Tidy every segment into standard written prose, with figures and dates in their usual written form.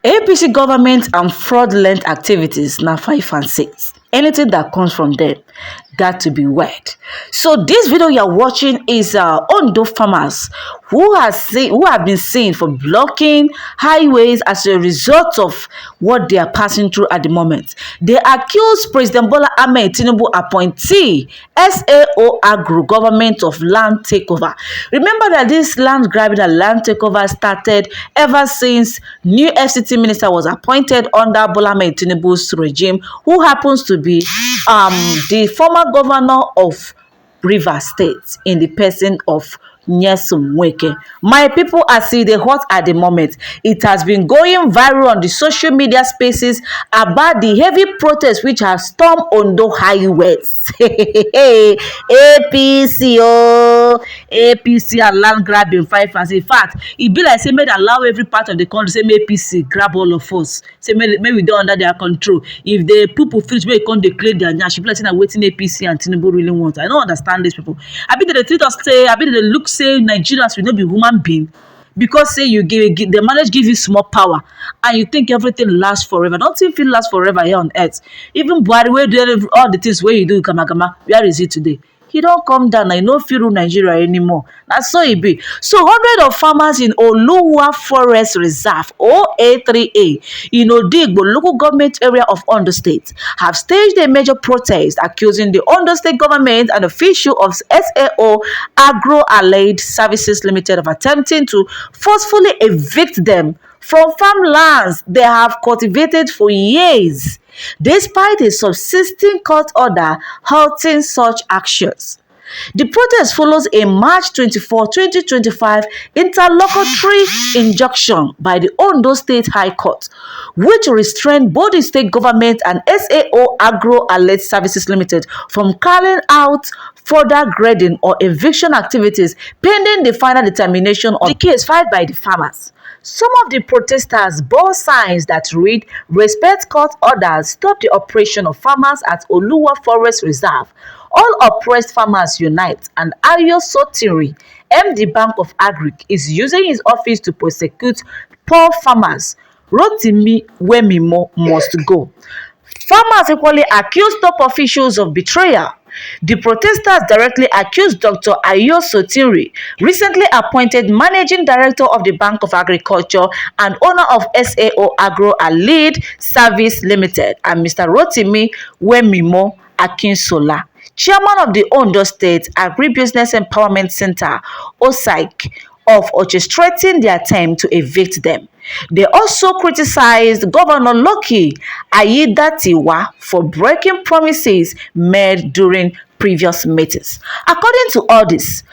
APC government and fraudulent activities now 5 and 6. Anything that comes from them got to be wet. So this video you're watching is Ondo farmers who have been seen for blocking highways as a result of what they are passing through at the moment. They accuse President Bola Ahmed Tinubu appointee SAO Agro government of land takeover. Remember that this land grabbing and land takeover started ever since new FCT minister was appointed under Bola Ahmed Tinubu's regime, who happens to be the former governor of Rivers State in the person of Nyesom Weke. My people, as see the hot at the moment, it has been going viral on the social media spaces about the heavy protests which have stormed Ondo highways. APC, oh, APC and land grabbing 5 and 6. In fact, it be like say may allow every part of the country, say may APC grab all of us. Say may we don't under their control. If the people finish, may come declare their nyash. People are saying waiting APC and Tinubu really want. I don't understand these people. I bet they treat us say, I bet they look say Nigerians will not be human being because say you the manage give you small power and you think everything lasts forever. Don't think it lasts forever here on earth. Even Buhari wey do all the things where you do gama, where is he today? He don't come down and no feel Nigeria anymore. That's so it be. So hundreds of farmers in Oluwa Forest Reserve OA3A in Odigbo local government area of Ondo State have staged a major protest accusing the Ondo State government and official of SAO Agro Allied Services Limited of attempting to forcefully evict them from farmlands they have cultivated for years, despite a subsisting court order halting such actions. The protest follows a March 24, 2025 interlocutory injunction by the Ondo State High Court, which restrained both the state government and SAO Agro Allied Services Limited from carrying out further grading or eviction activities pending the final determination of the case filed by the farmers. Some of the protesters bore signs that read, "Respect court orders, stop the operation of farmers at Oluwa Forest Reserve. All oppressed farmers unite," and Ayo Sotiri, MD Bank of Agro, is using his office to prosecute poor farmers. Rotimi Wemimo must go. Farmers equally accuse top officials of betrayal. The protesters directly accused Dr. Ayo Sotiri, recently appointed Managing Director of the Bank of Agriculture and owner of SAO Agro Allied Service Limited, and Mr. Rotimi Wemimo Akinsola, Chairman of the Ondo State Agribusiness Empowerment Center, OSAIC, of orchestrating the attempt to evict them. They also criticized Governor Lucky Aiyedatiwa for breaking promises made during previous meetings. According to all this,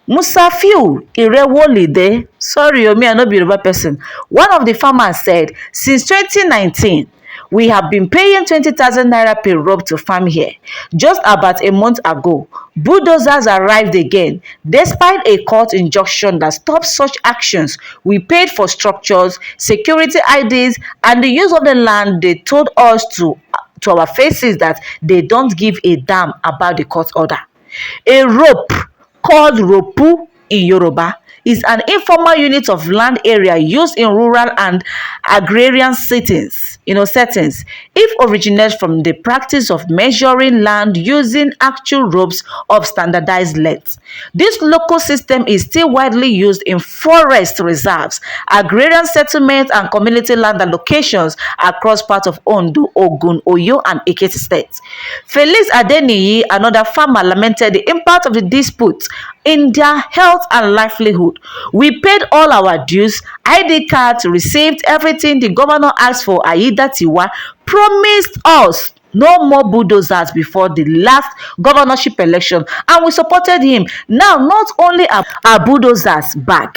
Musafiu Irewolide, sorry, me I no be Yoruba person, one of the farmers said, since 2019, we have been paying 20,000 naira per rope to farm here. Just about a month ago, bulldozers arrived again. Despite a court injunction that stops such actions, we paid for structures, security IDs, and the use of the land. They told us to our faces that they don't give a damn about the court order. A rope called ropu in Yoruba is an informal unit of land area used in rural and agrarian settings. If originates from the practice of measuring land using actual ropes of standardized lengths. This local system is still widely used in forest reserves, agrarian settlements, and community land allocations across parts of Ondo, Ogun, Oyo, and Ekiti states. Felix Adeniyi, another farmer, lamented the impact of the dispute in their health and livelihood. We paid all our dues, ID cards, received everything the governor asked for. Aiyedatiwa promised us no more bulldozers before the last governorship election, and we supported him. Now, not only are bulldozers back,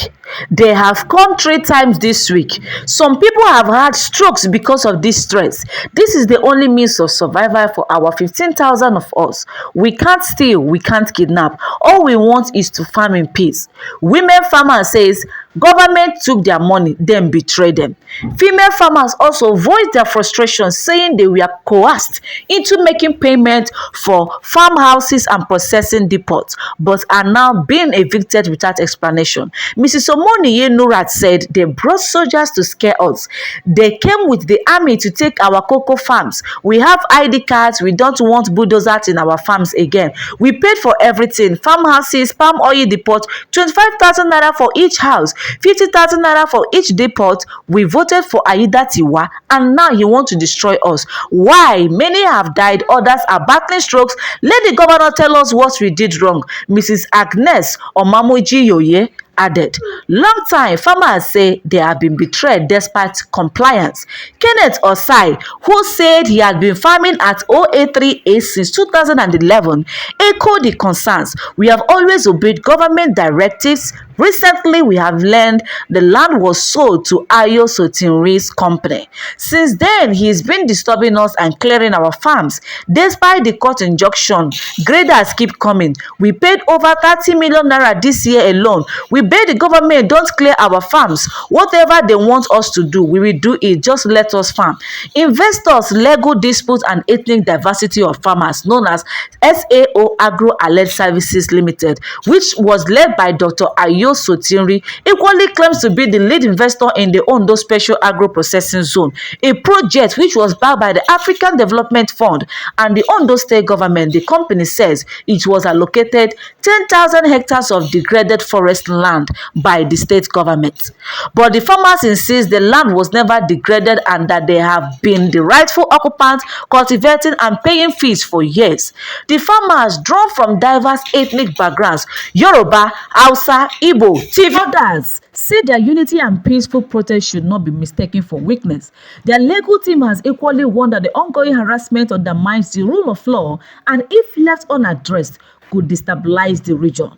they have come 3 times this week. Some people have had strokes because of this stress. This is the only means of survival for our 15,000 of us. We can't steal, we can't kidnap. All we want is to farm in peace. Women farmer says, Government took their money, then betrayed them. Female farmers also voiced their frustration, saying they were coerced into making payment for farmhouses and processing depots, but are now being evicted without explanation. Mrs. Omoniye Nurat said they brought soldiers to scare us. They came with the army to take our cocoa farms. We have ID cards. We don't want bulldozers in our farms again. We paid for everything: farmhouses, palm oil depot, 25,000 naira for each house, 50,000 naira for each depot. We voted for Aiyedatiwa, and now he wants to destroy us. Why? Many have died, others are battling strokes. Let the governor tell us what we did wrong. Mrs. Agnes Omamojiyoye added. Long time farmers say they have been betrayed despite compliance. Kenneth Osai, who said he had been farming at 083A since 2011, echoed the concerns. We have always obeyed government directives. Recently, we have learned the land was sold to Ayo Sotinri's company. Since then, he has been disturbing us and clearing our farms. Despite the court injunction, graders keep coming. We paid over 30 million naira this year alone. We beg the government, don't clear our farms. Whatever they want us to do, we will do it. Just let us farm. Investors, legal disputes, and ethnic diversity of farmers, known as SAO Agro Allied Services Limited, which was led by Dr. Ayo Sotinri, equally claims to be the lead investor in the Ondo Special Agro Processing Zone, a project which was backed by the African Development Fund and the Ondo State Government. The company says it was allocated 10,000 hectares of degraded forest land by the state government. But the farmers insist the land was never degraded and that they have been the rightful occupants, cultivating and paying fees for years. The farmers, drawn from diverse ethnic backgrounds, Yoruba, Hausa, Igbo, Tiv, others, say their unity and peaceful protest should not be mistaken for weakness. Their legal team has equally warned that the ongoing harassment undermines the rule of law and, if left unaddressed, could destabilize the region.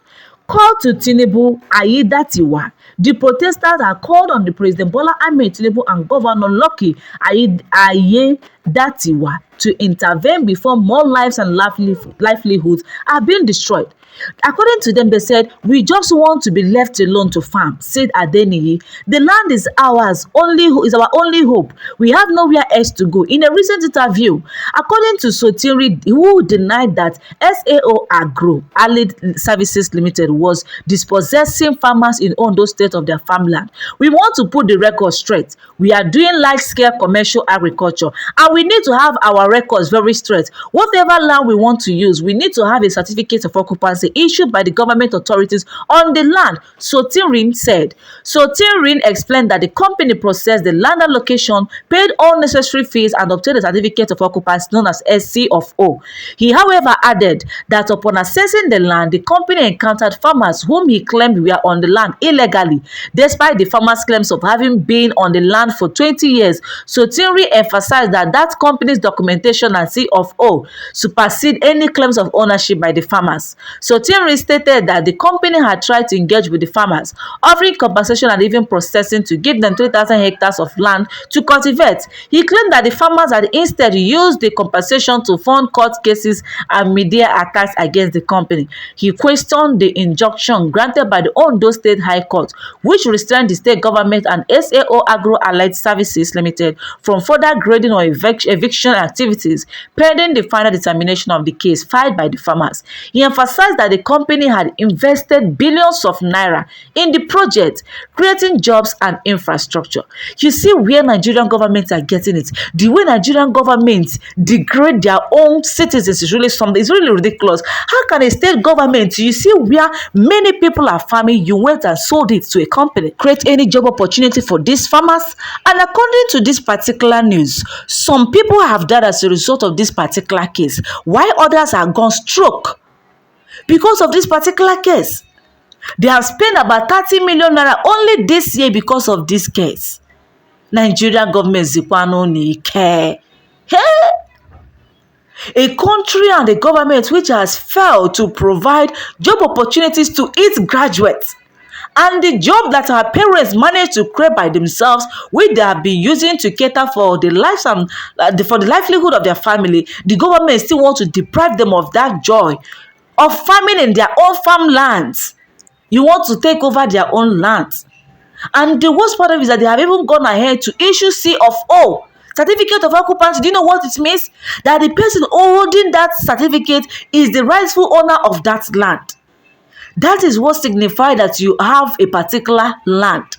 Call to Tinubu, Aiyedatiwa. The protesters are called on the President Bola Ahmed Tinubu and Governor Lucky Aiyedatiwa to intervene before more lives and livelihoods are being destroyed. According to them, they said, "We just want to be left alone to farm," said Adeniyi. "The land is ours, is our only hope. We have nowhere else to go." In a recent interview, according to Sotinri, who denied that SAO Agro Allied Services Limited was dispossessing farmers in Ondo State of their farmland, "We want to put the record straight. We are doing large-scale commercial agriculture, and we need to have our records very straight. Whatever land we want to use, we need to have a certificate of occupancy issued by the government authorities on the land," Sotinrin said. Sotinrin explained that the company processed the land allocation, paid all necessary fees, and obtained a certificate of occupancy known as SC of O. He, however, added that upon assessing the land, the company encountered farmers whom he claimed were on the land illegally, despite the farmers' claims of having been on the land for 20 years. Sotinrin emphasized that company's documentation and C of O supersede any claims of ownership by the farmers. Sotinri stated that the company had tried to engage with the farmers, offering compensation and even processing to give them 3,000 hectares of land to cultivate. He claimed that the farmers had instead used the compensation to fund court cases and media attacks against the company. He questioned the injunction granted by the Ondo State High Court, which restrained the state government and SAO Agro Allied Services Limited from further grading or eviction activities pending the final determination of the case filed by the farmers. He emphasized that the company had invested billions of naira in the project, creating jobs and infrastructure. You see where Nigerian governments are getting it. The way Nigerian governments degrade their own citizens is really something. It's really ridiculous. How can a state government, you see where many people are farming, you went and sold it to a company, create any job opportunity for these farmers? And according to this particular news, some people have died as a result of this particular case, while others have gone stroke because of this particular case. They have spent about 30 million naira only this year because of this case. Nigerian government zikwano ni care. Hey! A country and a government which has failed to provide job opportunities to its graduates, and the job that our parents managed to create by themselves, which they have been using to cater for the lives and for the livelihood of their family, the government still wants to deprive them of that joy of farming in their own farmlands. You want to take over their own lands. And the worst part of it is that they have even gone ahead to issue C of O, certificate of occupancy. Do you know what it means? That the person holding that certificate is the rightful owner of that land. That is what signifies that you have a particular land.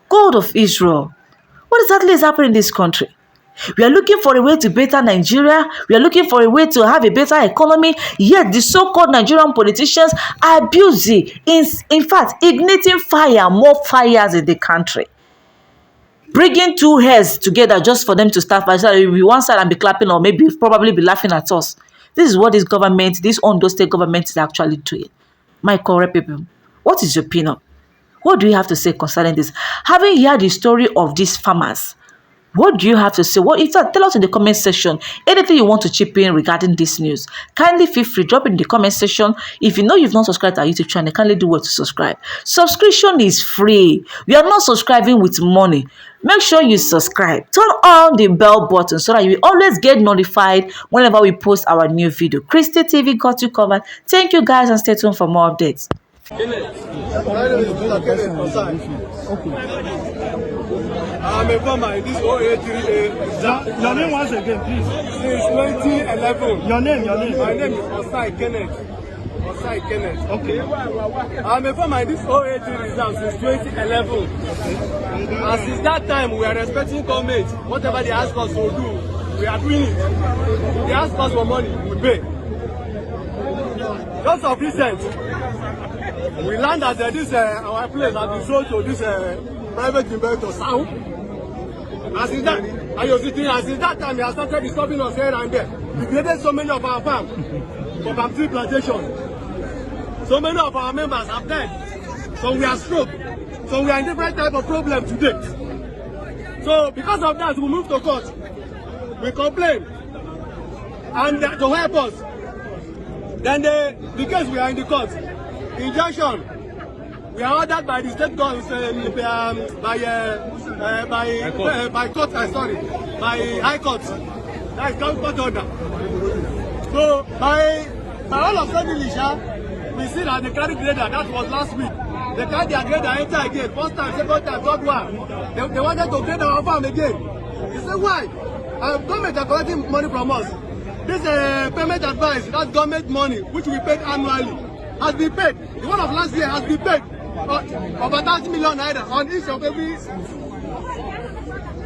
God of Israel, what exactly is happening in this country? We are looking for a way to better Nigeria. We are looking for a way to have a better economy. Yet the so-called Nigerian politicians are busy, in fact, igniting more fires in the country. Bringing two heads together just for them to start by one side and be clapping, or maybe probably be laughing at us. This is what this government, this Ondo state government, is actually doing. My correct people, what is your opinion? What do you have to say concerning this? Having heard the story of these farmers, what do you have to say? Tell us in the comment section anything you want to chip in regarding this news. Kindly feel free, drop it in the comment section. If you know you've not subscribed to our YouTube channel, kindly do well to subscribe. Subscription is free. We are not subscribing with money. Make sure you subscribe. Turn on the bell button so that you always get notified whenever we post our new video. Christy TV got you covered. Thank you guys, and stay tuned for more updates. I'm a farmer in this 083A. Your name once again, please. Since 2011. Your name. My name is Osai Kenneth. Okay. I'm a farmer in this 083 reserve since 2011. And since that time, we are respecting government. Whatever they ask us to do, we are doing it. If they ask us for money, we pay. Just of recent, we learned that our place has been sold to this private investor, South. And since that time, he has started disturbing us here and there. He created so many of our farms for palm tree plantation. So many of our members have died. So we are stroke. So we are in different type of problem today. So because of that, we moved to court. We complained. And to help us, then because we are in the court, injunction, we are ordered by the state government, by high court. That is court order. So by all of sudden, we see that they carry grader. That was last week. They carry their grader enter again. First time, second time, third one. They wanted to grade our farm again. He said, why? Government are collecting money from us. This payment advice, that's government money, which we paid annually, has been paid. The one of last year has been paid. Over 30 million naira on each of every.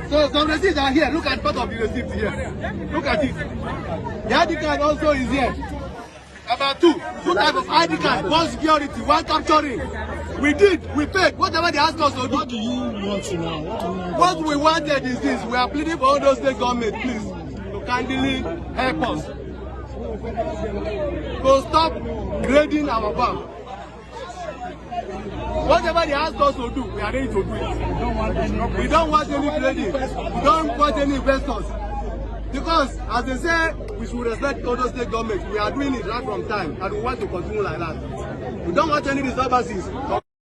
So some receipts are here. Look at part of the receipt here. Look at it. The ID card also is here. About two types of ID card. One security, one capturing. We paid. Whatever they asked us to do. What do you want now? What we wanted is this. We are pleading for all those state government, please, to kindly help us. To stop grading our farm. Whatever they ask us to do, we are ready to do it. We don't want any grading. We don't want any investors. Because, as they say, we should respect Ondo state government. We are doing it right from time, and we want to continue like that. We don't want any disturbances.